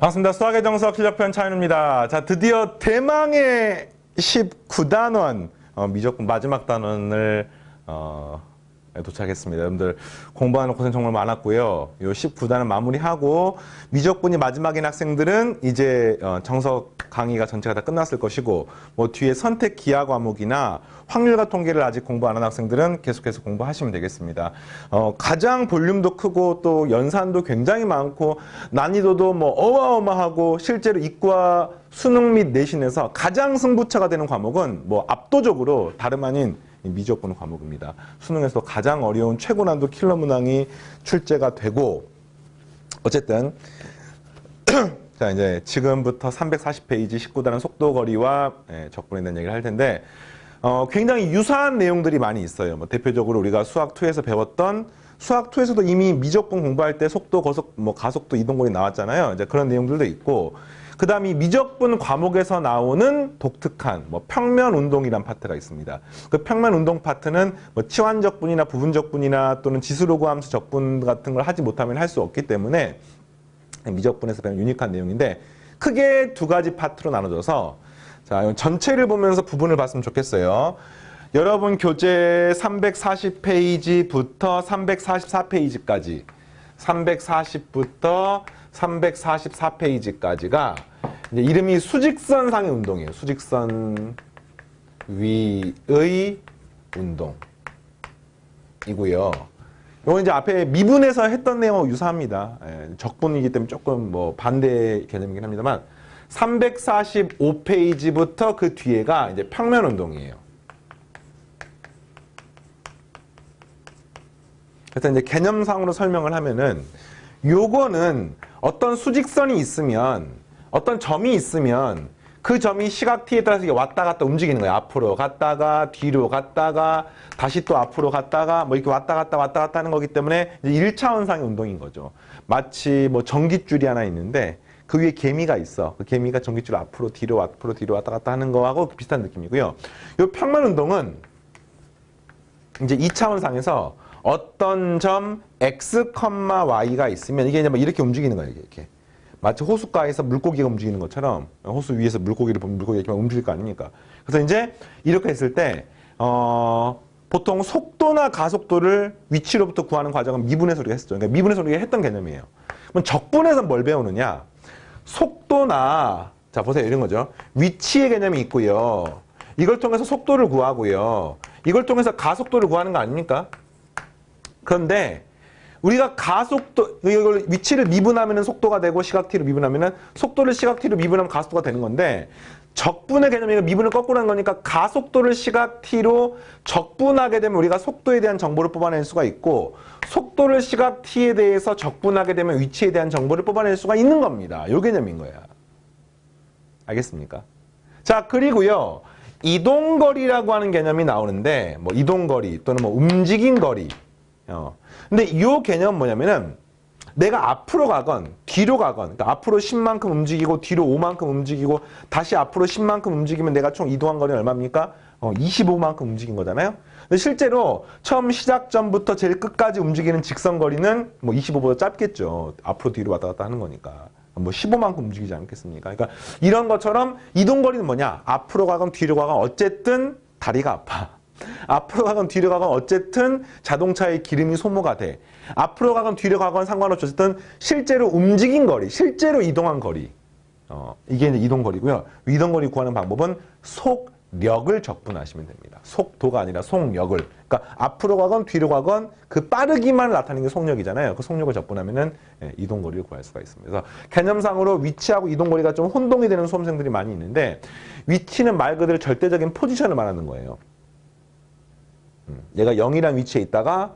반갑습니다. 수학의 정석 실력편 차윤입니다. 자, 드디어 대망의 19단원 미적분 마지막 단원을 도착했습니다. 여러분들 공부하는 고생 정말 많았고요. 요 19단원 마무리하고 미적분이 마지막인 학생들은 이제 정석 강의가 전체가 다 끝났을 것이고 뭐 뒤에 선택 기하 과목이나 확률과 통계를 아직 공부 안 한 학생들은 계속해서 공부하시면 되겠습니다. 가장 볼륨도 크고 또 연산도 굉장히 많고 난이도도 뭐 어마어마하고 실제로 이과 수능 및 내신에서 가장 승부처가 되는 과목은 뭐 압도적으로 다름 아닌 미적분 과목입니다. 수능에서 가장 어려운 최고난도 킬러 문항이 출제가 되고 어쨌든 자 이제 지금부터 340페이지 19단원 속도거리와 적분에 대한 얘기를 할 텐데 굉장히 유사한 내용들이 많이 있어요. 뭐 대표적으로 우리가 수학2에서 배웠던 수학2에서도 이미 미적분 공부할 때 속도, 거속, 뭐 가속도, 이동거리 나왔잖아요. 이제 그런 내용들도 있고 그 다음 이 미적분 과목에서 나오는 독특한 뭐 평면 운동이란 파트가 있습니다. 그 평면 운동 파트는 뭐 치환적분이나 부분적분이나 또는 지수로그 함수 적분 같은 걸 하지 못하면 할 수 없기 때문에 미적분에서 배운 유니크한 내용인데 크게 두 가지 파트로 나눠져서 자 전체를 보면서 부분을 봤으면 좋겠어요. 여러분 교재 340페이지부터 344페이지까지 340부터 344페이지까지가 이제 이름이 수직선상의 운동이에요. 수직선 위의 운동이고요. 이건 이제 앞에 미분에서 했던 내용하고 유사합니다. 적분이기 때문에 조금 뭐 반대 개념이긴 합니다만 345페이지부터 그 뒤에가 이제 평면 운동이에요. 그래서 이제 개념상으로 설명을 하면은 요거는 어떤 수직선이 있으면 어떤 점이 있으면 그 점이 시각 t에 따라서 왔다 갔다 움직이는 거예요. 앞으로 갔다가 뒤로 갔다가 다시 또 앞으로 갔다가 뭐 이렇게 왔다 갔다 하는 거기 때문에 이제 1차원상의 운동인 거죠. 마치 뭐 전깃줄이 하나 있는데 그 위에 개미가 있어. 그 개미가 전깃줄 앞으로 뒤로 왔다 갔다 하는 거하고 비슷한 느낌이고요. 요 평면 운동은 이제 2차원상에서 어떤 점 x, y가 있으면 이게 이제 뭐 이렇게 움직이는 거예요. 이렇게. 마치 호숫가에서 물고기가 움직이는 것처럼 호수 위에서 물고기를 보면 물고기가 이렇게 움직일 거 아닙니까? 그래서 이제 이렇게 했을 때 보통 속도나 가속도를 위치로부터 구하는 과정은 미분에서 우리가 했었죠. 그러니까 미분에서 우리가 했던 개념이에요. 그럼 적분에서 뭘 배우느냐? 속도나 자 보세요. 이런 거죠. 위치의 개념이 있고요. 이걸 통해서 속도를 구하고요. 이걸 통해서 가속도를 구하는 거 아닙니까? 그런데 우리가 가속도, 이걸 위치를 미분하면 속도가 되고 시각 t로 미분하면 속도를 시각 t로 미분하면 가속도가 되는 건데 적분의 개념이 미분을 거꾸로 하는 거니까 가속도를 시각 t로 적분하게 되면 우리가 속도에 대한 정보를 뽑아낼 수가 있고 속도를 시각 t에 대해서 적분하게 되면 위치에 대한 정보를 뽑아낼 수가 있는 겁니다. 요 개념인 거야. 알겠습니까? 자, 그리고요. 이동거리라고 하는 개념이 나오는데 뭐 이동거리 또는 뭐 움직인 거리 근데 이 개념은 뭐냐면은 내가 앞으로 가건 뒤로 가건 그러니까 앞으로 10만큼 움직이고 뒤로 5만큼 움직이고 다시 앞으로 10만큼 움직이면 내가 총 이동한 거리는 얼마입니까? 25만큼 움직인 거잖아요. 근데 실제로 처음 시작점부터 제일 끝까지 움직이는 직선거리는 뭐 25보다 짧겠죠. 앞으로 뒤로 왔다 갔다 하는 거니까. 뭐 15만큼 움직이지 않겠습니까? 그러니까 이런 것처럼 이동거리는 뭐냐? 앞으로 가건 뒤로 가건 어쨌든 다리가 아파. 앞으로 가건 뒤로 가건 어쨌든 자동차의 기름이 소모가 돼. 앞으로 가건 뒤로 가건 상관없이 어쨌든 실제로 움직인 거리, 실제로 이동한 거리. 이게 이제 이동거리고요. 이동거리 구하는 방법은 속력을 적분하시면 됩니다. 속도가 아니라 속력을. 그러니까 앞으로 가건 뒤로 가건 그 빠르기만 나타내는 게 속력이잖아요. 그 속력을 적분하면은 이동거리를 구할 수가 있습니다. 그래서 개념상으로 위치하고 이동거리가 좀 혼동이 되는 수험생들이 많이 있는데 위치는 말 그대로 절대적인 포지션을 말하는 거예요. 얘가 0이란 위치에 있다가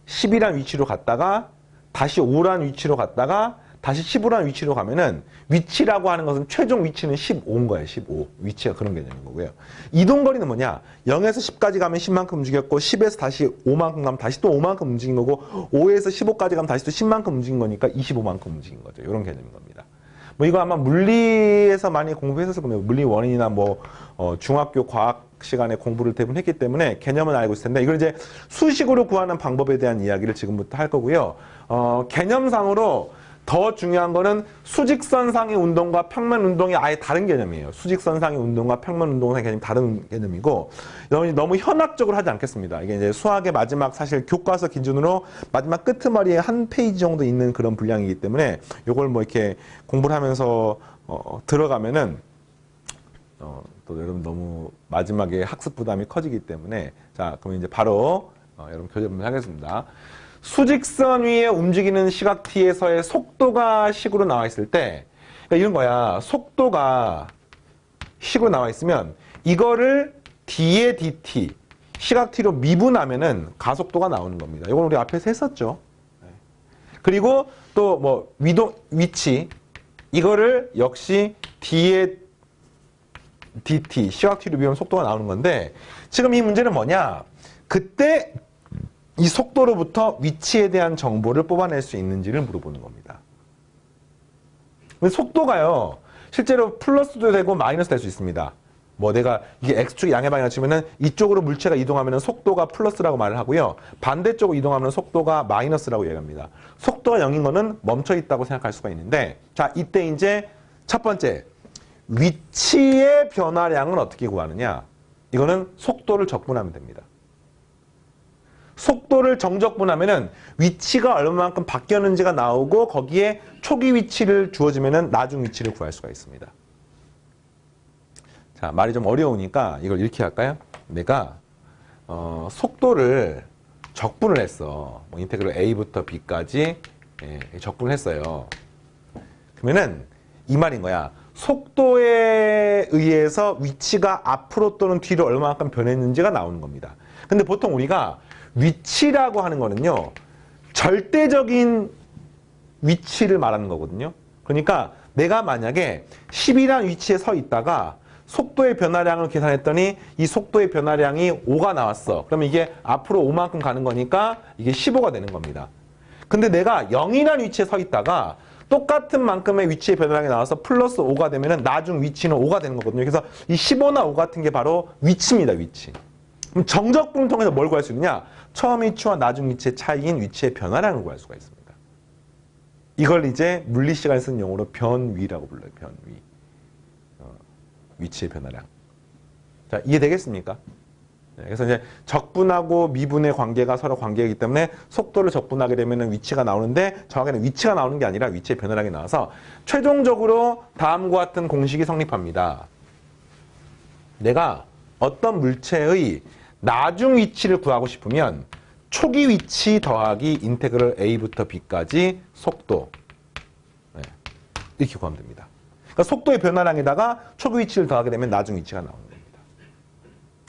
10이란 위치로 갔다가 다시 5란 위치로 갔다가 다시 15란 위치로 가면은 위치라고 하는 것은 최종 위치는 15인 거예요. 15. 위치가 그런 개념인 거고요. 이동거리는 뭐냐? 0에서 10까지 가면 10만큼 움직였고 10에서 다시 5만큼 가면 다시 또 5만큼 움직인 거고 5에서 15까지 가면 다시 또 10만큼 움직인 거니까 25만큼 움직인 거죠. 이런 개념인 겁니다. 뭐 이거 아마 물리에서 많이 공부했었을 겁니다. 물리 원인이나 뭐 중학교 과학 시간에 공부를 대부분 했기 때문에 개념은 알고 있을 텐데 이걸 이제 수식으로 구하는 방법에 대한 이야기를 지금부터 할 거고요. 개념상으로 더 중요한 거는 수직선상의 운동과 평면 운동이 아예 다른 개념이에요. 수직선상의 운동과 평면 운동의 개념이 다른 개념이고, 너무 현학적으로 하지 않겠습니다. 이게 이제 수학의 마지막 사실 교과서 기준으로 마지막 끄트머리에 한 페이지 정도 있는 그런 분량이기 때문에 이걸 뭐 이렇게 공부를 하면서 들어가면은 또 여러분 너무 마지막에 학습 부담이 커지기 때문에, 자, 그럼 이제 바로 여러분 교재를 하겠습니다. 수직선 위에 움직이는 시각 t에서의 속도가 식으로 나와 있을 때, 그러니까 이런 거야. 속도가 식으로 나와 있으면 이거를 d의 dt, 시각 t로 미분하면은 가속도가 나오는 겁니다. 이건 우리 앞에서 했었죠. 그리고 또 뭐 위치, 이거를 역시 d의 dt, 시각 t로 미분하면 속도가 나오는 건데, 지금 이 문제는 뭐냐? 그때 이 속도로부터 위치에 대한 정보를 뽑아낼 수 있는지를 물어보는 겁니다. 속도가요, 실제로 플러스도 되고 마이너스 될 수 있습니다. 뭐 내가 이게 x축이 양의 방향을 치면은 이쪽으로 물체가 이동하면은 속도가 플러스라고 말을 하고요. 반대쪽으로 이동하면 속도가 마이너스라고 얘기합니다. 속도가 0인 거는 멈춰 있다고 생각할 수가 있는데, 자, 이때 이제 첫 번째, 위치의 변화량은 어떻게 구하느냐? 이거는 속도를 적분하면 됩니다. 속도를 정적분하면은 위치가 얼마만큼 바뀌었는지가 나오고, 거기에 초기 위치를 주어지면은 나중 위치를 구할 수가 있습니다. 자, 말이 좀 어려우니까 이걸 이렇게 할까요? 내가 속도를 적분을 했어. 뭐 인테그럴 a부터 b까지 적분을 했어요. 그러면은 이 말인 거야. 속도에 의해서 위치가 앞으로 또는 뒤로 얼마만큼 변했는지가 나오는 겁니다. 근데 보통 우리가 위치라고 하는 거는요, 절대적인 위치를 말하는 거거든요. 그러니까 내가 만약에 10이라는 위치에 서 있다가 속도의 변화량을 계산했더니 이 속도의 변화량이 5가 나왔어. 그러면 이게 앞으로 5만큼 가는 거니까 이게 15가 되는 겁니다. 근데 내가 0이라는 위치에 서 있다가 똑같은 만큼의 위치의 변화량이 나와서 플러스 5가 되면은 나중 위치는 5가 되는 거거든요. 그래서 이 15나 5 같은 게 바로 위치입니다, 위치. 그럼 정적분을 통해서 뭘 구할 수 있느냐? 처음 위치와 나중 위치의 차이인 위치의 변화량을 구할 수가 있습니다. 이걸 이제 물리 시간에 쓰는 용어로 변위라고 불러요. 변위. 위치의 변화량. 자, 이해되겠습니까? 네, 그래서 이제 적분하고 미분의 관계가 서로 관계이기 때문에 속도를 적분하게 되면 위치가 나오는데, 정확히는 위치가 나오는 게 아니라 위치의 변화량이 나와서 최종적으로 다음과 같은 공식이 성립합니다. 내가 어떤 물체의 나중 위치를 구하고 싶으면 초기 위치 더하기 인테그럴 a부터 b까지 속도, 이렇게 구하면 됩니다. 그러니까 속도의 변화량에다가 초기 위치를 더하게 되면 나중 위치가 나오는 겁니다.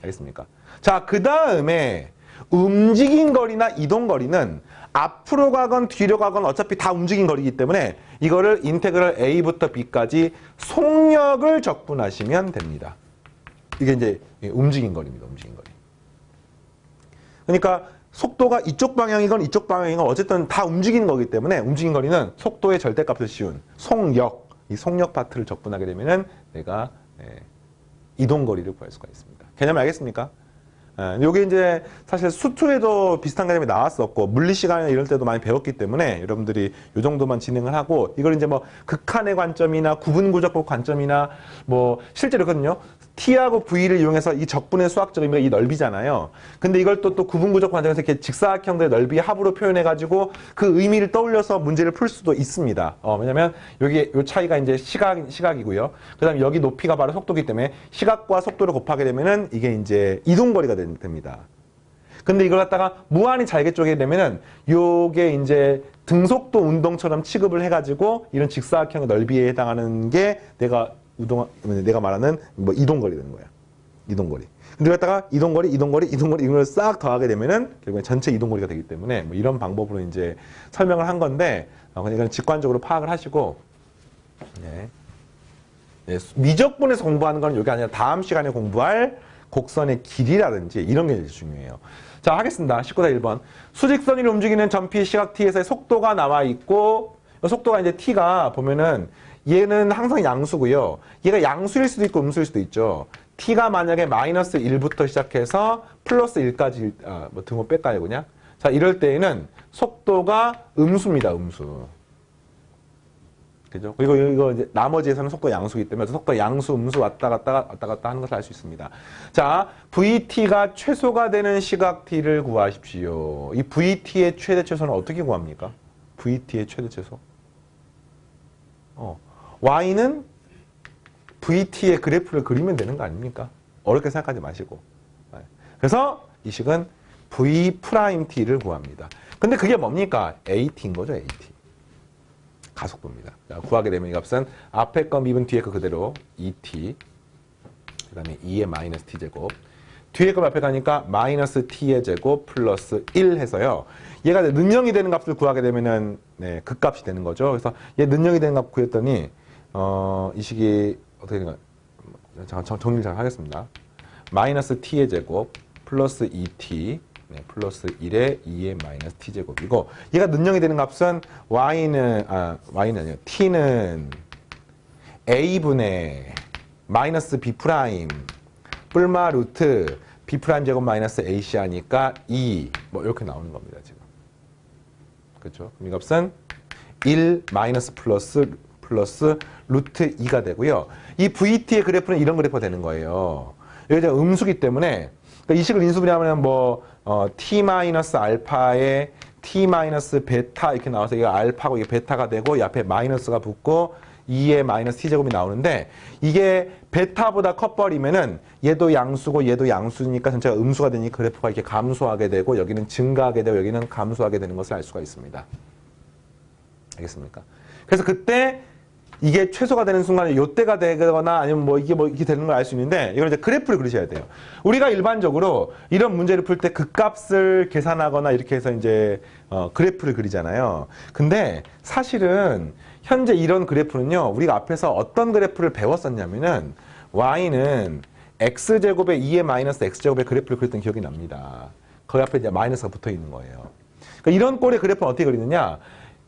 알겠습니까? 자, 그 다음에 움직인 거리나 이동 거리는 앞으로 가건 뒤로 가건 어차피 다 움직인 거리이기 때문에 이거를 인테그럴 a부터 b까지 속력을 적분하시면 됩니다. 이게 이제 움직인 거리입니다. 움직인 거리. 그러니까 속도가 이쪽 방향이건 이쪽 방향이건 어쨌든 다 움직이는 거기 때문에 움직인 거리는 속도의 절대값을 씌운 속력, 이 속력 파트를 적분하게 되면은 내가 이동 거리를 구할 수가 있습니다. 개념 알겠습니까? 요게 이제 사실 수투에도 비슷한 개념이 나왔었고 물리 시간이나 이럴 때도 많이 배웠기 때문에 여러분들이 요 정도만 진행을 하고, 이걸 이제 뭐 극한의 관점이나 구분구조법 관점이나 뭐 실제로거든요. T하고 V를 이용해서 이 적분의 수학적 의미가 이 넓이잖아요. 근데 이걸 또 구분구조법 관점에서 이렇게 직사각형들의 넓이 합으로 표현해가지고 그 의미를 떠올려서 문제를 풀 수도 있습니다. 왜냐면 여기 요 차이가 이제 시각이고요. 그 다음에 여기 높이가 바로 속도기 때문에 시각과 속도를 곱하게 되면은 이게 이제 이동거리가 됩니다. 근데 이걸 갖다가 무한히 잘게 쪼개게 되면은 요게 이제 등속도 운동처럼 취급을 해가지고 이런 직사각형의 넓이에 해당하는 게 내가 말하는 뭐 이동거리 되는 거야. 이동거리. 근데 갖다가 이동거리 이런 걸 싹 더하게 되면은 결국엔 전체 이동거리가 되기 때문에 뭐 이런 방법으로 이제 설명을 한 건데, 그러니까 직관적으로 파악을 하시고, 미적분에서 공부하는 건 이게 아니라 다음 시간에 공부할 곡선의 길이라든지 이런 게 중요해요. 자, 하겠습니다. 19다 1번. 수직선 위를 움직이는 전피 시각 t에서의 속도가 나와 있고, 속도가 이제 t가 보면은 얘는 항상 양수고요. 얘가 양수일 수도 있고 음수일 수도 있죠. t가 만약에 마이너스 1부터 시작해서 플러스 1까지 뭐 등호 뺄까요 그냥? 자, 이럴 때에는 속도가 음수입니다. 음수. 그죠? 그리고 이거 이제 나머지에서는 속도 양수이기 때문에 속도 양수, 음수 왔다 갔다 하는 것을 알 수 있습니다. 자, VT가 최소가 되는 시각 T를 구하십시오. 이 VT의 최대 최소는 어떻게 구합니까? VT의 최대 최소. Y는 VT의 그래프를 그리면 되는 거 아닙니까? 어렵게 생각하지 마시고. 그래서 이 식은 V'T를 구합니다. 근데 그게 뭡니까? AT인 거죠, AT. 가속도입니다. 자, 구하게 되면 이 값은 앞에 거 미분 뒤에 거 그대로 2t 그 다음에 2의 마이너스 t제곱 뒤에 거 앞에 가니까 마이너스 t의 제곱 플러스 1 해서요. 얘가 는영이 되는 값을 구하게 되면은 네, 극값이 되는 거죠. 그래서 얘 는영이 되는 값 구했더니 이 식이 어떻게 되는가? 잠깐 정리를 잘 하겠습니다. 마이너스 t의 제곱 플러스 2t 네, 플러스 1에 2의 마이너스 t제곱이고 얘가 는영이 되는 값은 y는 아니요 t는 a분의 마이너스 b 프라임 뿔마 루트 b 프라임 제곱 마이너스 ac 하니까 2 뭐 이렇게 나오는 겁니다 지금. 그렇죠? 이 값은 1 마이너스 플러스 루트 2가 되고요. 이 VT의 그래프는 이런 그래프가 되는 거예요. 여기 이제 음수기 때문에 이 식을 인수분해하면 t 마이너스 알파에 t 마이너스 베타 이렇게 나와서 이게 알파고 이게 베타가 되고 이 앞에 마이너스가 붙고 2의 마이너스 t제곱이 나오는데 이게 베타보다 커버리면은 얘도 양수고 얘도 양수니까 전체가 음수가 되니 그래프가 이렇게 감소하게 되고 여기는 증가하게 되고 여기는 감소하게 되는 것을 알 수가 있습니다. 알겠습니까? 그래서 그때 이게 최소가 되는 순간에 요때가 되거나 아니면 이게 되는 걸 알 수 있는데 이걸 이제 그래프를 그리셔야 돼요. 우리가 일반적으로 이런 문제를 풀 때 극값을 계산하거나 이렇게 해서 이제 그래프를 그리잖아요. 근데 사실은 현재 이런 그래프는요. 우리가 앞에서 어떤 그래프를 배웠었냐면은 y는 x제곱에 2의 마이너스 x제곱의 그래프를 그렸던 기억이 납니다. 거기 앞에 이제 마이너스가 붙어 있는 거예요. 그러니까 이런 꼴의 그래프는 어떻게 그리느냐?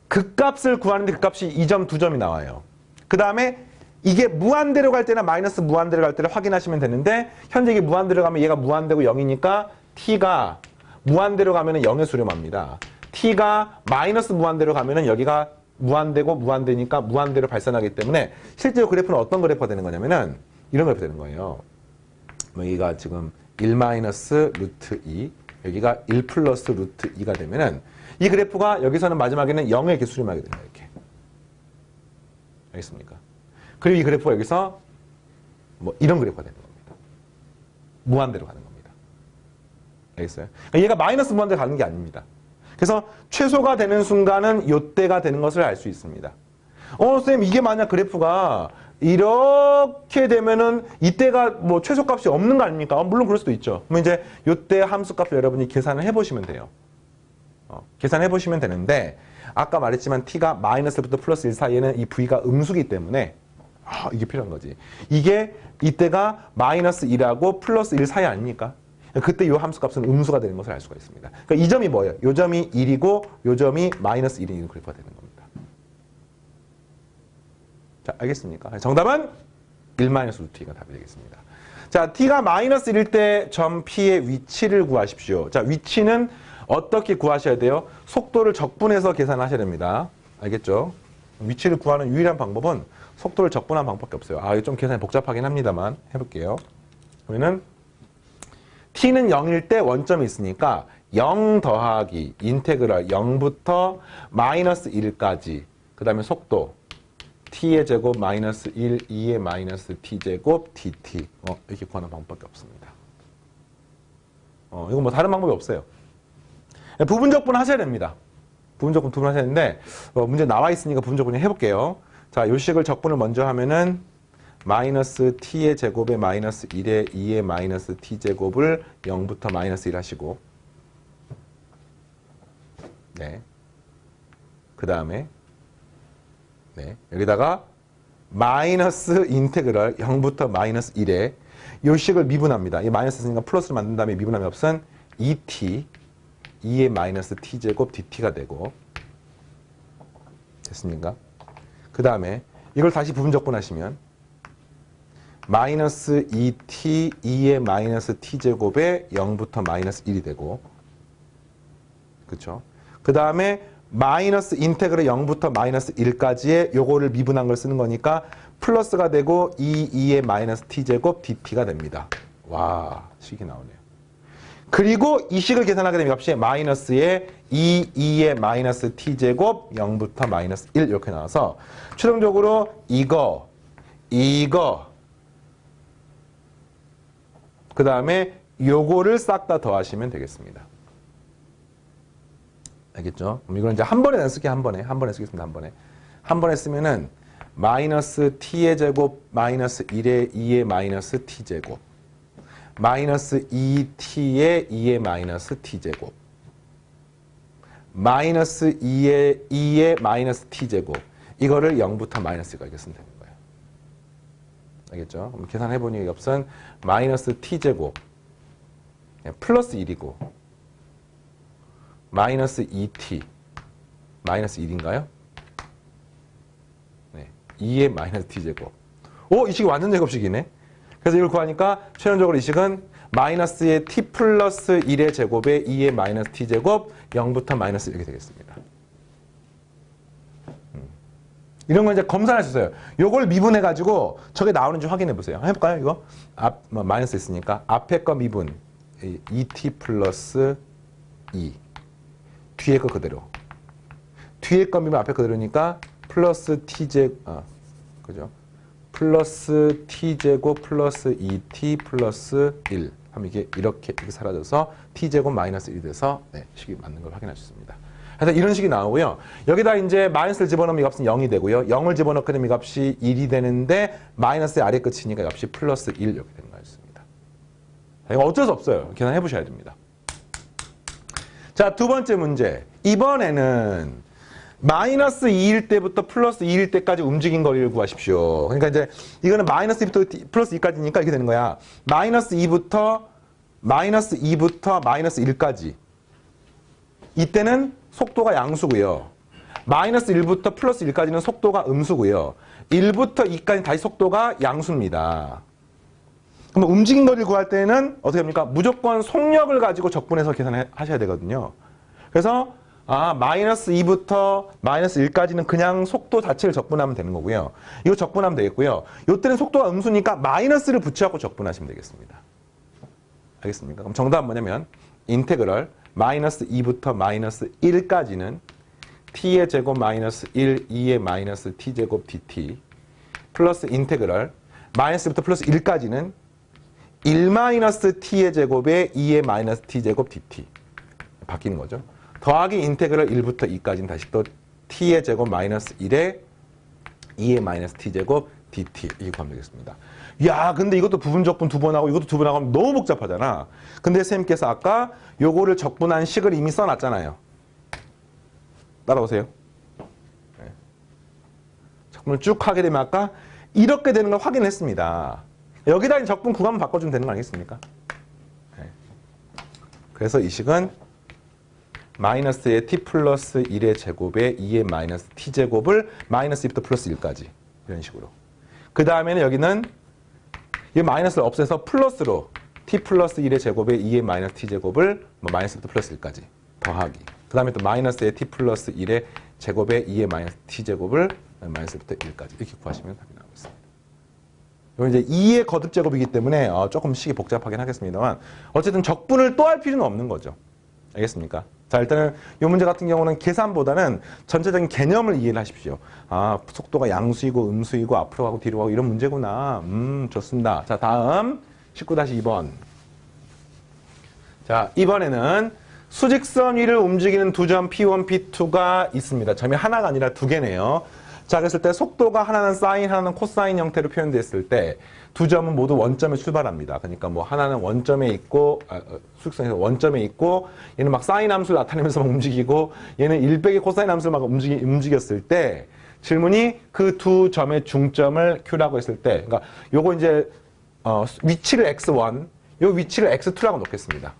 극값을 구하는데 극값이 2점, 2점이 나와요. 그 다음에 이게 무한대로 갈 때나 마이너스 무한대로 갈 때를 확인하시면 되는데 현재 이게 무한대로 가면 얘가 무한대고 0이니까 t가 무한대로 가면 0에 수렴합니다. t가 마이너스 무한대로 가면 여기가 무한대고 무한대니까 무한대로 발산하기 때문에 실제로 그래프는 어떤 그래프가 되는 거냐면은 이런 그래프 되는 거예요. 여기가 지금 1 마이너스 루트 2 여기가 1 플러스 루트 2가 되면은 이 그래프가 여기서는 마지막에는 0에 이렇게 수렴하게 됩니다. 이렇게. 알겠습니까? 그리고 이 그래프가 여기서 이런 그래프가 되는 겁니다. 무한대로 가는 겁니다. 알겠어요? 얘가 마이너스 무한대로 가는 게 아닙니다. 그래서 최소가 되는 순간은 요때가 되는 것을 알 수 있습니다. 선생님 이게 만약 그래프가 이렇게 되면은 이때가 최소값이 없는 거 아닙니까? 물론 그럴 수도 있죠. 그럼 이제 요때 함수값을 여러분이 계산을 해보시면 돼요. 계산해 보시면 되는데 아까 말했지만 t가 마이너스부터 플러스 1 사이에는 이 v가 음수기 때문에 이게 필요한 거지. 이게 이때가 마이너스 1하고 플러스 1 사이 아닙니까? 그때 이 함수값은 음수가 되는 것을 알 수가 있습니다. 그러니까 이 점이 뭐예요? 이 점이 1이고 이 점이 마이너스 1인 그래프가 되는 겁니다. 자, 알겠습니까? 정답은 1 마이너스 루트 2가 답이 되겠습니다. 자, t가 마이너스 1일 때 점 P의 위치를 구하십시오. 자, 위치는 어떻게 구하셔야 돼요? 속도를 적분해서 계산하셔야 됩니다. 알겠죠? 위치를 구하는 유일한 방법은 속도를 적분하는 방법밖에 없어요. 이거 좀 계산이 복잡하긴 합니다만 해볼게요. 그러면은 t는 0일 때 원점이 있으니까 0 더하기 인테그랄 0부터 마이너스 1까지 그 다음에 속도 t의 제곱 마이너스 1, 2의 마이너스 t제곱 dt 이렇게 구하는 방법밖에 없습니다. 이거 다른 방법이 없어요. 부분적분 하셔야 됩니다. 부분적분 두 번 하셔야 되는데 문제 나와 있으니까 부분적분 해볼게요. 자, 요 식을 적분을 먼저 하면은 마이너스 t의 제곱에 마이너스 1에 2의 마이너스 t제곱을 0부터 마이너스 1 하시고 네. 그 다음에 네. 여기다가 마이너스 인테그럴 0부터 마이너스 1에 요 식을 미분합니다. 이 마이너스 있으니까 플러스를 만든 다음에 미분하면 값은 2t 2의 마이너스 t제곱 dt가 되고 됐습니까? 그 다음에 이걸 다시 부분적분하시면 마이너스 2t 2의 마이너스 t제곱에 0부터 마이너스 1이 되고 그쵸? 그 다음에 마이너스 인테그럴 0부터 마이너스 1까지의 요거를 미분한 걸 쓰는 거니까 플러스가 되고 2의 마이너스 t제곱 dt가 됩니다. 와, 식이 나오네요. 그리고 이 식을 계산하게 되면 값이 마이너스의 2의 마이너스 t제곱 0부터 마이너스 1 이렇게 나와서 최종적으로 이거 그 다음에 요거를 싹 다 더하시면 되겠습니다. 알겠죠? 그럼 이거는 이제 한 번에 쓸게요. 한 번에 쓰겠습니다. 한 번에 쓰면은 마이너스 t의 제곱 마이너스 1의 2의 마이너스 t제곱 마이너스 2t의 2의 마이너스 t제곱 마이너스 2의 마이너스 t제곱 이거를 0부터 마이너스가 이렇게 쓰면 되는 거예요. 알겠죠? 그럼 계산해보니 값은 마이너스 t제곱 플러스 1이고 마이너스 2t 마이너스 1인가요? 네, 2의 마이너스 t제곱. 오, 이 식이 완전 제곱식이네. 그래서 이걸 구하니까 최종적으로 이 식은 마이너스의 t 플러스 1의 제곱에 2의 마이너스 t제곱 0부터 마이너스 이렇게 되겠습니다. 이런 건 이제 검사할 수 있어요. 요걸 미분해가지고 저게 나오는지 확인해 보세요. 해볼까요? 이거 마이너스 있으니까 앞에 거 미분 2t 플러스 2 뒤에 거 그대로 뒤에 거 미분 앞에 그대로니까 플러스 t제곱 그죠? 플러스 t제곱 플러스 2t 플러스 1 하면 이게 이렇게 사라져서 t제곱 마이너스 1이 돼서 네, 식이 맞는 걸 확인할 수 있습니다. 그래서 이런 식이 나오고요. 여기다 이제 마이너스를 집어넣으면 이 값은 0이 되고요. 0을 집어넣게 되면 이 값이 1이 되는데 마이너스의 아래 끝이니까 이 값이 플러스 1 이렇게 되는 거였습니다. 이거 어쩔 수 없어요. 계산해 보셔야 됩니다. 자, 두 번째 문제. 이번에는 마이너스 2일 때부터 플러스 2일 때까지 움직인 거리를 구하십시오. 그러니까 이제 이거는 마이너스 2부터 플러스 2까지니까 이렇게 되는 거야. 마이너스 2부터 마이너스 1까지. 이때는 속도가 양수고요. 마이너스 1부터 플러스 1까지는 속도가 음수고요. 1부터 2까지 다시 속도가 양수입니다. 그럼 움직인 거리를 구할 때는 어떻게 합니까? 무조건 속력을 가지고 적분해서 계산하셔야 되거든요. 그래서 마이너스 2부터 마이너스 1까지는 그냥 속도 자체를 적분하면 되는 거고요. 이거 적분하면 되겠고요. 이때는 속도가 음수니까 마이너스를 붙여갖고 적분하시면 되겠습니다. 알겠습니까? 그럼 정답은 뭐냐면 인테그럴 마이너스 2부터 마이너스 1까지는 t의 제곱 마이너스 1, 2의 마이너스 t제곱 dt 플러스 인테그럴 마이너스 2부터 플러스 1까지는 1 마이너스 t의 제곱에 2의 마이너스 t제곱 dt 바뀌는 거죠. 더하기 인테그럴 1부터 2까지는 다시 또 t의 제곱 마이너스 1에 2의 마이너스 t제곱 dt 이렇게 구하면 되겠습니다. 야, 근데 이것도 부분적분 두 번 하고 이것도 두 번 하고 하면 너무 복잡하잖아. 근데 선생님께서 아까 요거를 적분한 식을 이미 써놨잖아요. 따라오세요. 네. 적분을 쭉 하게 되면 아까 이렇게 되는 걸 확인했습니다. 여기다 적분 구간만 바꿔주면 되는 거 아니겠습니까? 네. 그래서 이 식은 마이너스의 t 플러스 1의 제곱에 2의 마이너스 t제곱을 마이너스 2부터 플러스 1까지 이런 식으로. 그 다음에는 여기는 이 마이너스를 없애서 플러스로 t 플러스 1의 제곱에 2의 마이너스 t제곱을 마이너스 2부터 플러스 1까지 더하기. 그 다음에 또 마이너스의 t 플러스 1의 제곱에 2의 마이너스 t제곱을 마이너스 1부터 1까지 이렇게 구하시면 답이 나오겠습니다. 이건 이제 2의 거듭 제곱이기 때문에 조금 식이 복잡하긴 하겠습니다만 어쨌든 적분을 또 할 필요는 없는 거죠. 알겠습니까? 자, 일단은 이 문제 같은 경우는 계산보다는 전체적인 개념을 이해를 하십시오. 속도가 양수이고 음수이고 앞으로 가고 뒤로 가고 이런 문제구나. 좋습니다. 자, 다음 19-2번. 자, 이번에는 수직선 위를 움직이는 두 점 P1, P2가 있습니다. 점이 하나가 아니라 두 개네요. 자, 그랬을 때 속도가 하나는 사인, 하나는 코사인 형태로 표현됐을 때 두 점은 모두 원점에 출발합니다. 그러니까 뭐 하나는 원점에 있고 수직선에서 원점에 있고 얘는 막 사인 함수를 나타내면서 막 움직이고 얘는 1백의 코사인 함수를 막 움직였을 때 질문이 그 두 점의 중점을 Q라고 했을 때 그러니까 요거 이제 위치를 x1, 요 위치를 x2라고 놓겠습니다.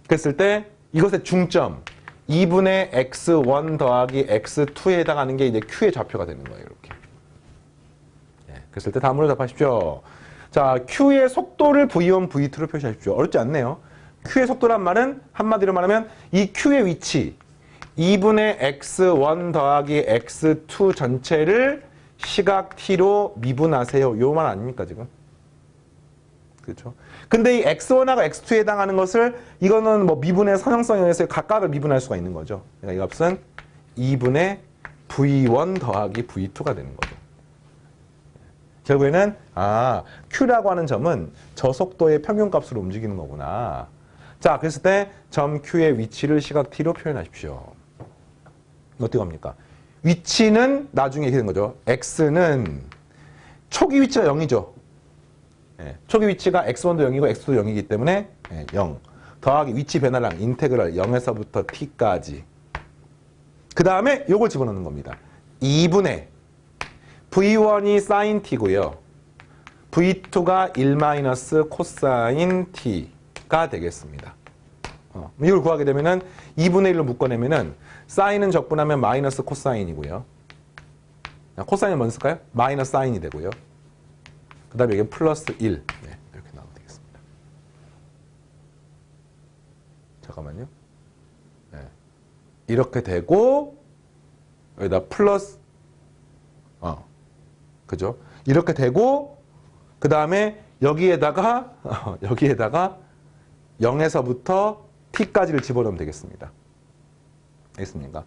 그랬을 때 이것의 중점 2분의 x1 더하기 x2에 해당하는 게 이제 Q의 좌표가 되는 거예요. 이렇게. 그랬을 때 다음으로 답하십시오. 자, Q의 속도를 V1, V2로 표시하십시오. 어렵지 않네요. Q의 속도란 말은 한마디로 말하면 이 Q의 위치, 2분의 x1 더하기 x2 전체를 시각 t로 미분하세요. 요 말 아닙니까 지금? 그렇죠? 근데 이 x1하고 x2에 해당하는 것을 이거는 뭐 미분의 선형성에 의해서 각각을 미분할 수가 있는 거죠. 그러니까 이 값은 2분의 v1 더하기 v2가 되는 거죠. 결국에는 q라고 하는 점은 저속도의 평균값으로 움직이는 거구나. 자, 그랬을 때 점 q의 위치를 시각 t로 표현하십시오. 어떻게 합니까? 위치는 나중에 이렇게 된 거죠. x는 초기 위치가 0이죠. 초기 위치가 x1도 0이고 x2도 0이기 때문에 0 더하기 위치 변화량 인테그랄 0에서부터 t까지. 그 다음에 요걸 집어넣는 겁니다. 2분의 v1이 sin t고요. v2가 1 코사인 t가 되겠습니다. 이걸 구하게 되면은 2분의 1로 묶어내면은 사인은 적분하면 마이너스 코사인이고요. 코사인은 뭔 쓸까요? 마이너스 사인이 되고요. 그 다음에 이게 플러스 1. 이렇게 나오면 되겠습니다. 잠깐만요. 이렇게 되고, 여기다 플러스, 그죠? 이렇게 되고, 그 다음에 여기에다가 0에서부터 t까지를 집어넣으면 되겠습니다. 알겠습니까?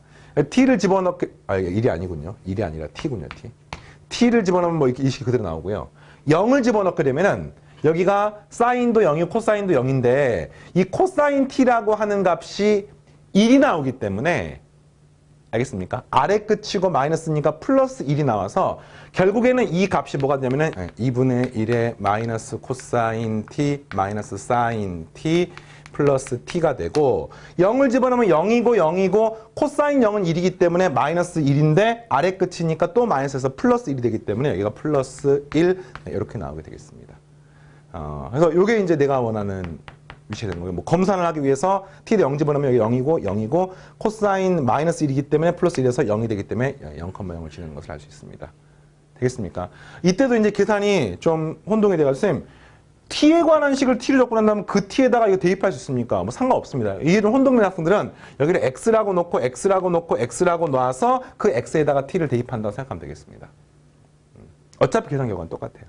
t를 집어넣게, 이게 1이 아니군요. 1이 아니라 t군요, t. t를 집어넣으면 뭐 이렇게 이 식이 그대로 나오고요. 0을 집어넣게 되면은 여기가 사인도 0이고 코사인도 0인데 이 코사인 t라고 하는 값이 1이 나오기 때문에 알겠습니까? 아래 끝이고 마이너스니까 플러스 1이 나와서 결국에는 이 값이 뭐가 되냐면은 2분의 1의 마이너스 코사인 t 마이너스 사인 t 플러스 t가 되고 0을 집어넣으면 0이고 코사인 0은 1이기 때문에 마이너스 1인데 아래 끝이니까 또 마이너스에서 플러스 1이 되기 때문에 여기가 플러스 1 이렇게 나오게 되겠습니다. 그래서 이게 이제 내가 원하는 위치가 되는 거예요. 뭐 검산을 하기 위해서 t를 0 집어넣으면 여기 0이고 코사인 마이너스 1이기 때문에 플러스 1에서 0이 되기 때문에 0,0을 지르는 것을 알 수 있습니다. 되겠습니까? 이때도 이제 계산이 좀 혼동이 돼가지고 쌤 t에 관한 식을 t를 접근한다면 그 t에다가 이거 대입할 수 있습니까? 뭐 상관없습니다. 이런 혼동된 학생들은 여기를 x라고 놓고 x라고 놔서 그 x에다가 t를 대입한다고 생각하면 되겠습니다. 어차피 계산 결과는 똑같아요.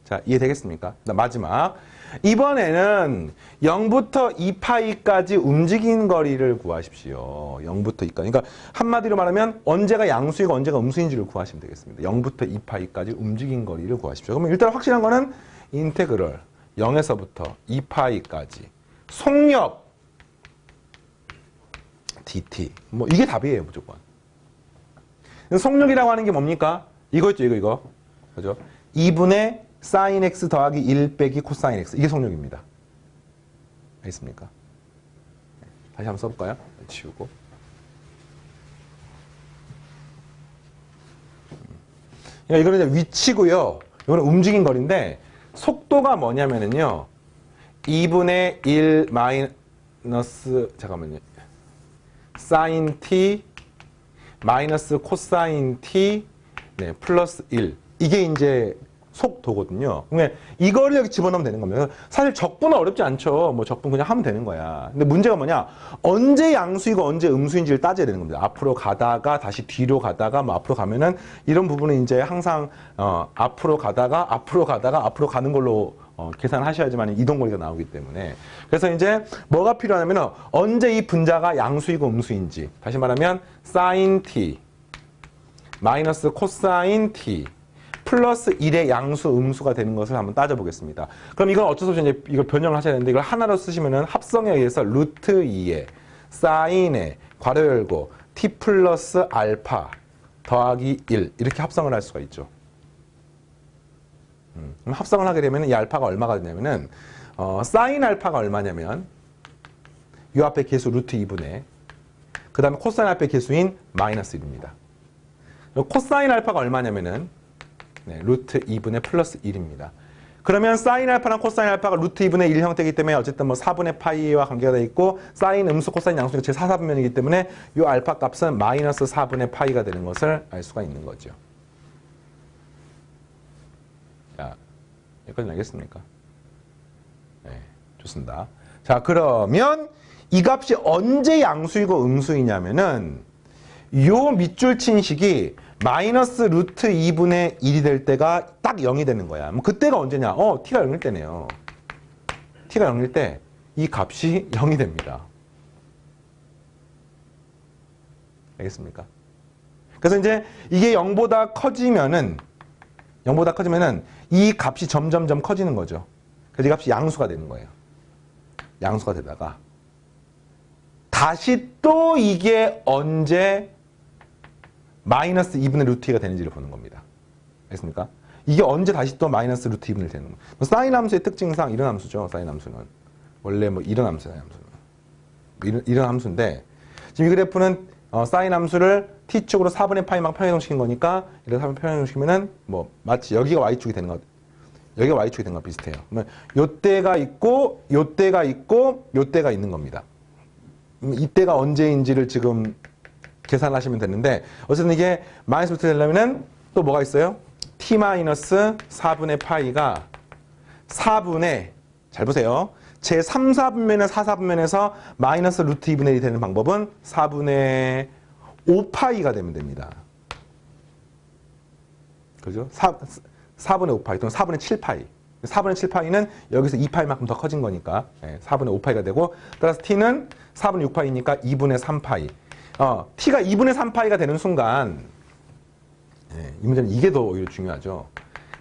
자, 이해되겠습니까? 마지막. 이번에는 0부터 2파이까지 움직인 거리를 구하십시오. 0부터 2까지. 그러니까 한마디로 말하면 언제가 양수이고 언제가 음수인지를 구하시면 되겠습니다. 0부터 2파이까지 움직인 거리를 구하십시오. 그러면 일단 확실한 거는 인테그럴 0에서부터 2파이까지 속력 dt. 뭐 이게 답이에요, 무조건. 속력이라고 하는 게 뭡니까? 이거 있죠, 이거. 그죠? 2분의 sin x 더하기 1 빼기 코사인 x. 이게 속력입니다. 알겠습니까? 다시 한번 써볼까요? 지우고. 이거는 이제 위치고요. 이거는 움직인 거리인데 속도가 뭐냐면은요. 2분의 1 마이너스 잠깐만요. sin t 마이너스 코사인 t 플러스 1. 이게 이제 속도거든요. 그러니까 이거를 여기 집어넣으면 되는 겁니다. 사실 적분은 어렵지 않죠. 뭐 적분 그냥 하면 되는 거야. 근데 문제가 뭐냐? 언제 양수이고 언제 음수인지를 따져야 되는 겁니다. 앞으로 가다가 다시 뒤로 가다가 뭐 앞으로 가면은 이런 부분은 이제 항상 앞으로 가다가 앞으로 가는 걸로 계산하셔야지만 이동거리가 나오기 때문에. 그래서 이제 뭐가 필요하냐면 언제 이 분자가 양수이고 음수인지. 다시 말하면 sin t 마이너스 코사인 t 플러스 1의 양수, 음수가 되는 것을 한번 따져보겠습니다. 그럼 이건 어쩔 수 없이 이제 이걸 변형을 하셔야 되는데 이걸 하나로 쓰시면은 합성에 의해서 루트 2에 사인에 괄호 열고 t 플러스 알파 더하기 1 이렇게 합성을 할 수가 있죠. 그럼 합성을 하게 되면 이 알파가 얼마가 되냐면은 사인 알파가 얼마냐면 이 앞에 계수 루트 2분의 그 다음에 코사인 알파의 계수인 마이너스 1입니다. 코사인 알파가 얼마냐면은 루트 2분의 플러스 1입니다. 그러면 사인 알파랑 코사인 알파가 루트 2분의 1 형태이기 때문에 어쨌든 뭐 4분의 파이와 관계가 되어 있고 사인 음수, 코사인 양수가 제 4사분면이기 때문에 이 알파 값은 마이너스 4분의 파이가 되는 것을 알 수가 있는 거죠. 자, 여기까지 알겠습니까? 네, 좋습니다. 자, 그러면 이 값이 언제 양수이고 음수이냐면은 요 밑줄 친 식이 마이너스 루트 2분의 1이 될 때가 딱 0이 되는 거야. 뭐 그때가 언제냐? t가 0일 때네요. t가 0일 때 이 값이 0이 됩니다. 알겠습니까? 그래서 이제 이게 0보다 커지면은 이 값이 점점점 커지는 거죠. 그래서 이 값이 양수가 되는 거예요. 양수가 되다가 다시 또 이게 언제 마이너스 2분의 루트 2가 되는지를 보는 겁니다. 알겠습니까? 이게 언제 다시 또 마이너스 루트 2분의 1이 되는 거예요. 사인 함수의 특징상 이런 함수죠. 사인 함수는. 원래 뭐 이런 함수예요. 이런 함수인데 지금 이 그래프는 사인 함수를 t축으로 4분의 파이만 평행이동시킨 거니까 이래서 4분의 평행이동시키면은 뭐 마치 여기가 y축이 되는 것 여기가 y축이 된 거 비슷해요. 그러면 요때가 있고 요때가 있고 요때가 있는 겁니다. 이때가 언제인지를 지금 계산하시면 되는데 어쨌든 이게 마이너스 루트 되려면은 또 뭐가 있어요? t-4분의 파이가 4분의 잘 보세요. 제 3, 4분면에 4, 4분면에서 마이너스 루트 2분의 1이 되는 방법은 4분의 5파이가 되면 됩니다. 그죠? 4분의 5파이 또는 4분의 7파이. 4분의 7파이는 여기서 2파이만큼 더 커진 거니까 4분의 5파이가 되고 따라서 t는 4분의 6파이니까 2분의 3파이. t가 2분의 3파이가 되는 순간 이 문제는 이게 더 오히려 중요하죠.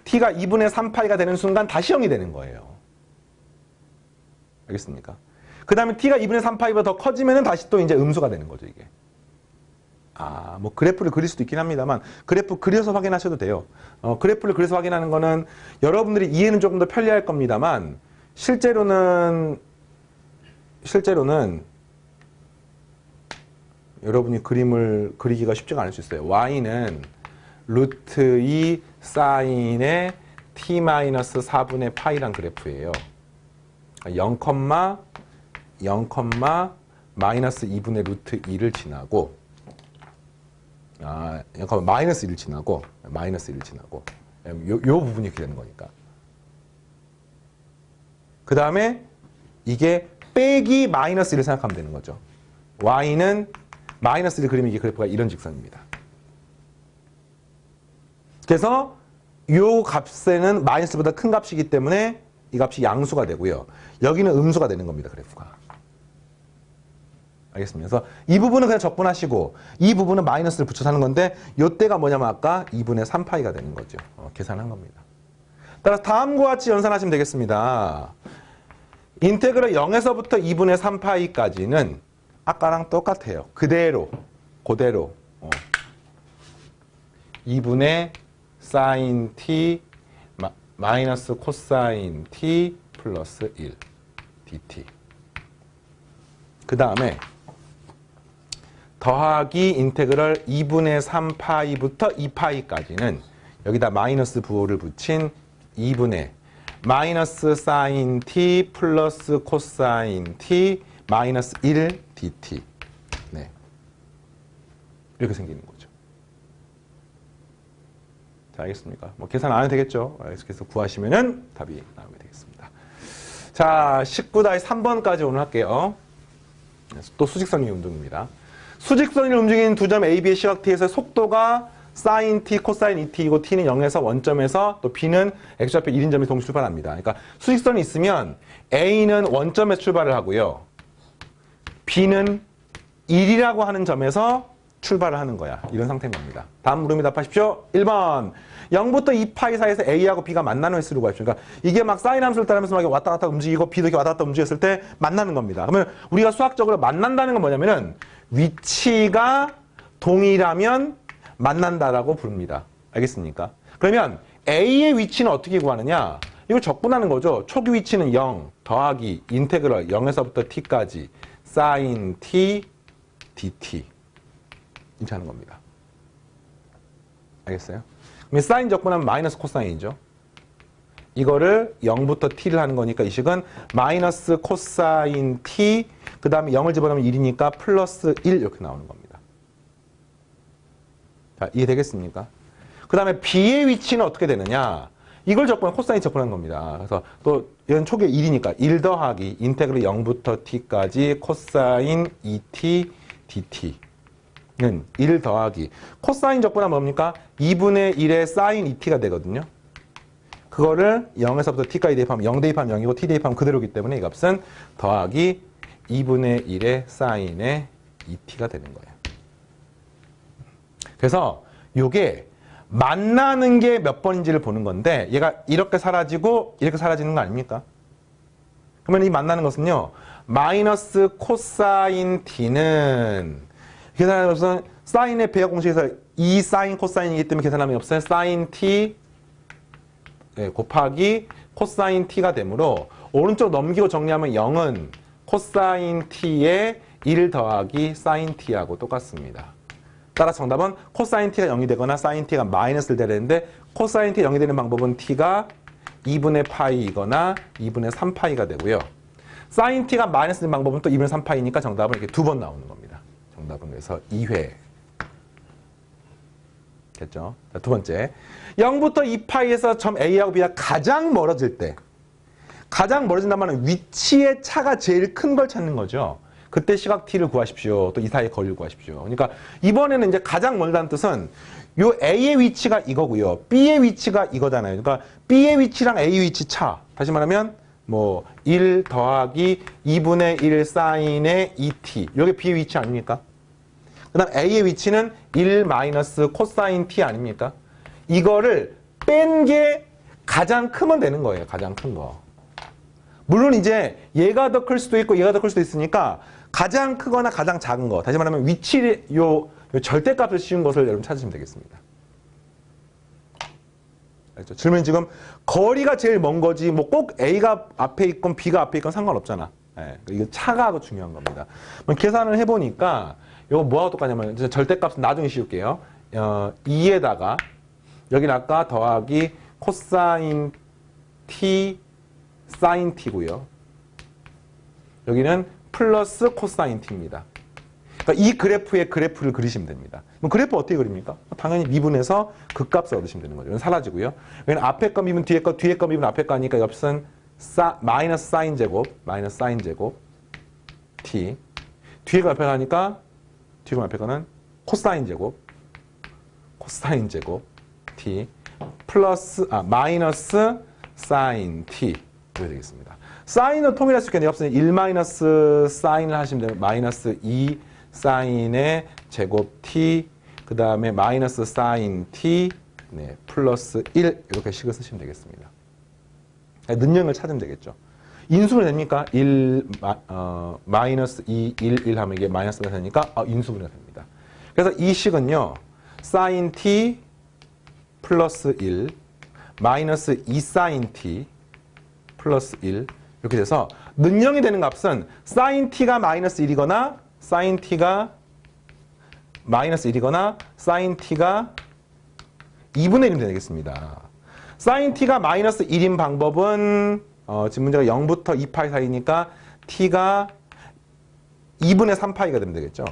t가 2분의 3파이가 되는 순간 다시 0이 되는 거예요. 알겠습니까? 그 다음에 t가 2분의 3파이보다 더 커지면은 다시 또 이제 음수가 되는 거죠, 이게. 뭐 그래프를 그릴 수도 있긴 합니다만 그래프 그려서 확인하셔도 돼요. 그래프를 그려서 확인하는 거는 여러분들이 이해는 조금 더 편리할 겁니다만 실제로는 여러분이 그림을 그리기가 쉽지가 않을 수 있어요. y는 루트 2 사인의 t-4분의 파이란 그래프예요. 0, 마이너스 2분의 루트 2를 지나고 마이너스 1을 지나고 요 부분이 이렇게 되는 거니까 그 다음에 이게 빼기 마이너스 1을 생각하면 되는 거죠. y는 마이너스 1을 그리면 이게 그래프가 이런 직선입니다. 그래서 요 값에는 마이너스보다 큰 값이기 때문에 이 값이 양수가 되고요. 여기는 음수가 되는 겁니다. 그래프가. 알겠습니다. 그래서 이 부분은 그냥 적분하시고 이 부분은 마이너스를 붙여서 하는 건데 요때가 뭐냐면 아까 2분의 3파이가 되는 거죠. 계산한 겁니다. 따라서 다음과 같이 연산하시면 되겠습니다. 인테그럴 0에서부터 2분의 3파이까지는 아까랑 똑같아요. 그대로 2분의 사인 t 마이너스 코사인 t 플러스 1 dt 그 다음에 더하기 인테그럴 2분의 3파이부터 2파이까지는 여기다 마이너스 부호를 붙인 2분의 마이너스 사인 t 플러스 코사인 t 마이너스 1 dt 네. 이렇게 생기는 거죠. 자, 알겠습니까? 뭐 계산 안 해도 되겠죠? 그래서 구하시면은 답이 나오게 되겠습니다. 자, 19-3번까지 오늘 할게요. 또 수직선의 운동입니다. 수직선을 움직이는 두 점 A, B의 시각 T에서 속도가 sin T, 코사인 2T이고 T는 0에서 원점에서 또 B는 X좌표 1인 점에서 동시 출발합니다. 그러니까 수직선이 있으면 A는 원점에서 출발을 하고요. B는 1이라고 하는 점에서 출발을 하는 거야. 이런 상태인 겁니다. 다음 물음에 답하십시오. 1번. 0부터 2파이 사이에서 A하고 B가 만나는 횟수를 구하십시오. 그러니까 이게 막 사인 함수를 따르면서 막 왔다 갔다 움직이고 B도 이렇게 왔다 갔다 움직였을 때 만나는 겁니다. 그러면 우리가 수학적으로 만난다는 건 뭐냐면은 위치가 동일하면 만난다라고 부릅니다. 알겠습니까? 그러면 A의 위치는 어떻게 구하느냐? 이걸 적분하는 거죠. 초기 위치는 0 더하기 인테그럴 0에서부터 t까지 sin t dt 이렇게 하는 겁니다. 알겠어요? 그럼 사인 적분하면 마이너스 코사인이죠. 이거를 0부터 t를 하는 거니까 이 식은 마이너스 코사인 t 그 다음에 0을 집어넣으면 1이니까 플러스 1 이렇게 나오는 겁니다. 자, 이해되겠습니까? 그 다음에 b의 위치는 어떻게 되느냐? 이걸 적분, 코사인 적분한 겁니다. 그래서 또 이건 초기에 1이니까 1 더하기 인테그럴 0부터 t까지 코사인 2t dt는 1 더하기 코사인 적분하면 뭡니까? 2분의 1의 사인 2t가 되거든요. 그거를 0에서부터 t까지 대입하면 0 대입하면 0이고 t 대입하면 그대로기 때문에 이 값은 더하기 2분의 1의 사인의 2t가 되는 거예요. 그래서 요게 만나는 게 몇 번인지를 보는 건데 얘가 이렇게 사라지고 이렇게 사라지는 거 아닙니까? 그러면 이 만나는 것은요. 마이너스 코사인 t는 계산하면 없어요. 사인의 배역 공식에서 2 사인 코사인이기 때문에 계산하면 없어요. 사인 t 곱하기 코사인 t가 되므로 오른쪽 넘기고 정리하면 0은 코사인 t의 1 더하기 사인 t하고 똑같습니다. 따라서 정답은 코사인 t가 0이 되거나 사인 t가 마이너스를 돼야 되는데 코사인 t가 0이 되는 방법은 t가 2분의 파이이거나 2분의 3파이가 되고요. 사인 t가 마이너스 되는 방법은 또 2분의 3파이니까 정답은 이렇게 2번 나오는 겁니다. 정답은 그래서 2회. 됐죠? 자, 두 번째. 0부터 2파이에서 점 A하고 B가 가장 멀어질 때 가장 멀어진다는 말은 위치의 차가 제일 큰 걸 찾는 거죠. 그때 시각 t를 구하십시오. 또 이 사이의 거리를 구하십시오. 그러니까 이번에는 이제 가장 멀다는 뜻은 요 A의 위치가 이거고요. B의 위치가 이거잖아요. 그러니까 B의 위치랑 A의 위치 차. 다시 말하면 뭐 1 더하기 2분의 1 사인의 2t. 요게 B의 위치 아닙니까? 그 다음 A의 위치는 1 마이너스 코사인 t 아닙니까? 이거를 뺀 게 가장 크면 되는 거예요. 가장 큰 거. 물론 이제 얘가 더 클 수도 있고 얘가 더 클 수도 있으니까 가장 크거나 가장 작은 거. 다시 말하면 위치 요 절대값을 씌운 것을 여러분 찾으시면 되겠습니다. 알죠? 질문이 지금 거리가 제일 먼 거지 뭐 꼭 A가 앞에 있건 B가 앞에 있건 상관없잖아. 예, 이거 차가 더 중요한 겁니다. 계산을 해보니까 이거 뭐하고 똑같냐면 절대값은 나중에 씌울게요. 2에다가 여기는 아까 더하기 코사인 t 사인 t고요. 여기는 플러스 코사인 t입니다. 그러니까 이 그래프의 그래프를 그리시면 됩니다. 그럼 그래프 어떻게 그립니까? 당연히 미분해서 그 값을 얻으시면 되는 거죠. 이건 사라지고요. 여기는 앞에 거 미분 뒤에 거, 뒤에 거 미분 앞에 거 하니까 옆은 마이너스 사인 제곱 t. 뒤에 거 앞에 가니까 뒤에 거 앞에 거는 코사인 제곱 t 플러스 마이너스 사인 t 이렇게 되겠습니다. 사인은 통일할 수 있겠네요. 옆선에 1 마이너스 사인을 하시면 되면 마이너스 2 사인의 제곱 t 그 다음에 마이너스 사인 t 플러스 1 이렇게 식을 쓰시면 되겠습니다. 능력을 찾으면 되겠죠. 인수분해 됩니까? 1 마이너스 2 1 하면 이게 마이너스가 되니까 인수분해가 됩니다. 그래서 이 식은요. 사인 t 플러스 1 마이너스 2 사인 t 플러스 1 이렇게 돼서 능령이 되는 값은 사인 t가 마이너스 1이거나 사인 t가 마이너스 1이거나 사인 t가 2분의 1이면 되겠습니다. 사인 t가 마이너스 1인 방법은 지금 문제가 0부터 2파이 사이니까 t가 2분의 3파이가 되면 되겠죠.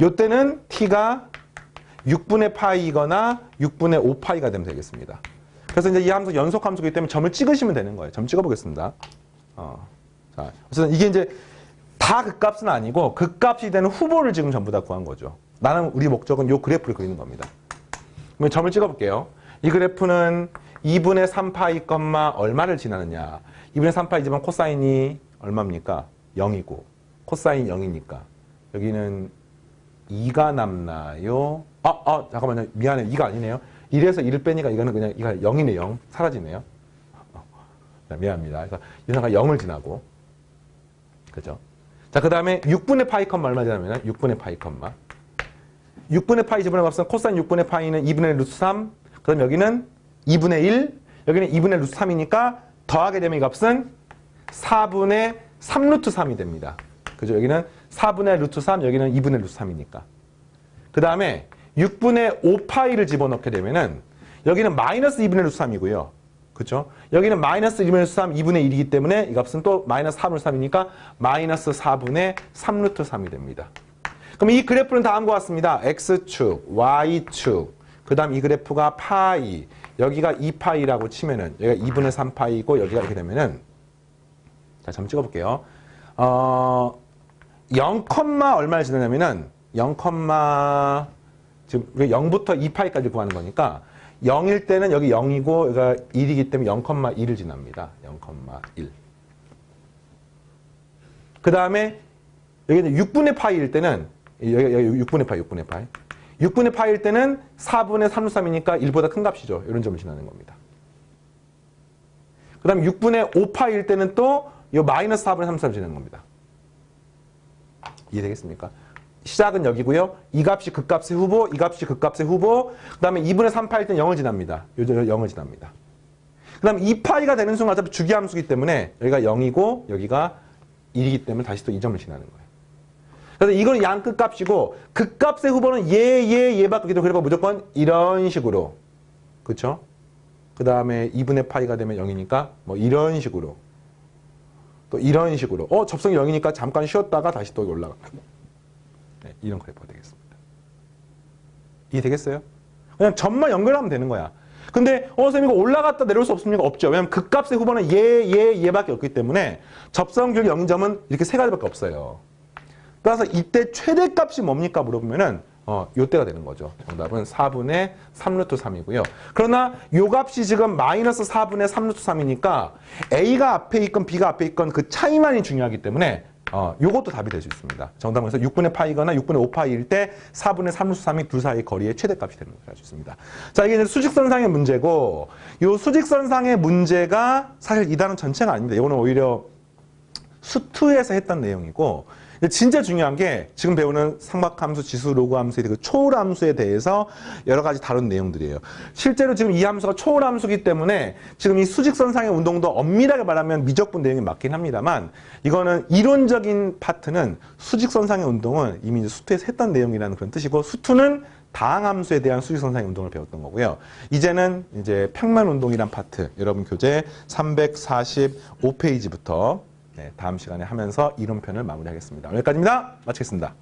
요때는 t가 6분의 파이거나 6분의 5파이가 되면 되겠습니다. 그래서 이제 이 함수 연속 함수이기 때문에 점을 찍으시면 되는 거예요. 점 찍어보겠습니다. 자, 어쨌든 이게 이제 다 그 값은 아니고 그 값이 되는 후보를 지금 전부 다 구한 거죠. 나는 우리 목적은 요 그래프를 그리는 겁니다. 그러면 점을 찍어볼게요. 이 그래프는 2분의 3파이 껌마 얼마를 지나느냐. 2분의 3파이지만 코사인이 얼마입니까? 0이고 코사인 0이니까 여기는 2가 남나요? 잠깐만요. 미안해요. 2가 아니네요. 1에서 1을 빼니까 이거는 그냥 2가 0이네. 0. 사라지네요. 미안합니다. 그래서 이 상가 0을 지나고 그죠? 자, 그 다음에 6분의 파이 컴마 얼마 지나면 6분의 파이 컴마 6분의 파이 집어넣은 값은 코사인 6분의 파이는 2분의 루트 3 그 다음 여기는 2분의 1 여기는 2분의 루트 3이니까 더하게 되면 이 값은 4분의 3루트 3이 됩니다. 그죠? 여기는 4분의 루트 3 여기는 2분의 루트 3이니까 그 다음에 6분의 5파이를 집어넣게 되면은 여기는 마이너스 2분의 루트 3이고요. 그렇죠? 여기는 마이너스 2분의 루트 3 2분의 1이기 때문에 이 값은 또 마이너스 4분의 3이니까 마이너스 4분의 3루트 3이 됩니다. 그럼 이 그래프는 다음과 같습니다. X축, Y축, 그 다음 이 그래프가 파이, 여기가 2파이라고 치면은 여기가 2분의 3파이고 여기가 이렇게 되면은 자, 잠깐 찍어볼게요. 0, 얼마를 지나냐면은 0, 지금 우리 0부터 2파이까지 구하는 거니까 0일 때는 여기 0이고 여기가 1이기 때문에 0,1을 지납니다. 0,1. 그 다음에 여기 6분의 파이일 때는 여기 6분의 파이. 6분의 파이일 때는 4분의 3루삼이니까 1보다 큰 값이죠. 이런 점을 지나는 겁니다. 그 다음에 6분의 5파이일 때는 또 이 마이너스 4분의 3루삼을 지나는 겁니다. 이해되겠습니까? 시작은 여기고요. 이 값이 그 값의 후보, 이 값이 그 값의 후보. 그 다음에 2분의 3파일 때는 0을 지납니다. 요즘 0을 지납니다. 그 다음에 2파이가 되는 순간 어차피 주기함수이기 때문에 여기가 0이고 여기가 1이기 때문에 다시 또 이 점을 지나는 거예요. 그래서 이거는 양 끝값이고 그 값의 후보는 얘밖에 없기 때문에 무조건 이런 식으로. 그렇죠? 그 다음에 2분의 파이가 되면 0이니까 뭐 이런 식으로. 또 이런 식으로. 접속이 0이니까 잠깐 쉬었다가 다시 또 올라가고. 네, 이런 그래프가 되겠습니다. 이해되겠어요? 그냥 점만 연결하면 되는 거야. 근데 선생님 이거 올라갔다 내려올 수 없습니까? 없죠. 왜냐면 그 값의 후보는 얘밖에 없기 때문에 접선距离 0점은 이렇게 세 가지밖에 없어요. 따라서 이때 최대값이 뭡니까? 물어보면은 요때가 되는 거죠. 정답은 4분의 3루트 3이고요. 그러나 요 값이 지금 마이너스 4분의 3루트 3이니까 A가 앞에 있건 B가 앞에 있건 그 차이만이 중요하기 때문에 요것도 답이 될 수 있습니다. 정답은 그래서 6분의 파이거나 6분의 5파이일 때 4분의 3루트 3이 둘 사이의 거리의 최대값이 되는 것을 알 수 있습니다. 자, 이게 이제 수직선상의 문제고 요 수직선상의 문제가 사실 이 단원 전체가 아닙니다. 이거는 오히려 수투에서 했던 내용이고 진짜 중요한 게 지금 배우는 삼각함수, 지수, 로그함수의 그 초월함수에 대해서 여러 가지 다룬 내용들이에요. 실제로 지금 이 함수가 초월함수이기 때문에 지금 이 수직선상의 운동도 엄밀하게 말하면 미적분 내용이 맞긴 합니다만 이거는 이론적인 파트는 수직선상의 운동은 이미 수투에서 했던 내용이라는 그런 뜻이고 수투는 다항함수에 대한 수직선상의 운동을 배웠던 거고요. 이제는 이제 평면운동이란 파트 여러분 교재 345페이지부터 다음 시간에 하면서 이론편을 마무리하겠습니다. 여기까지입니다. 마치겠습니다.